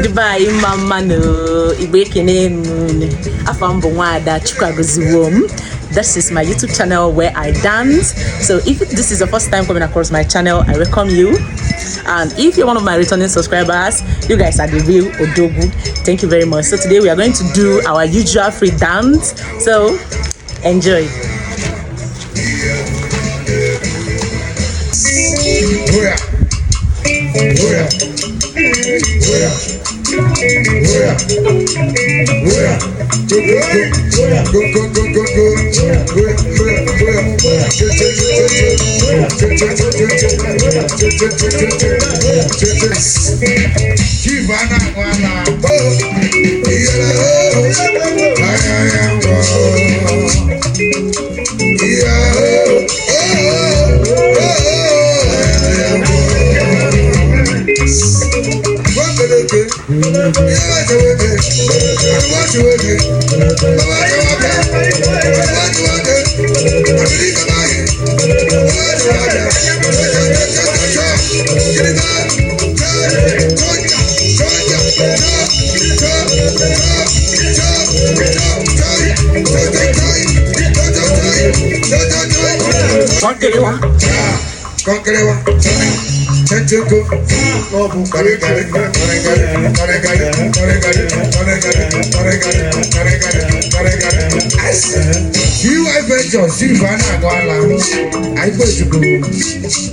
Dubai mama no ibekene moon afambo nwada chukwagoziwom. This is my YouTube channel where I dance. So if this is the first time coming across my channel, I welcome you. And if you're one of my returning subscribers, you guys are the real Odogu. Thank you very much. So today we are going to do our usual free dance. So enjoy. You I bet your Silvana Guala. I bet you go.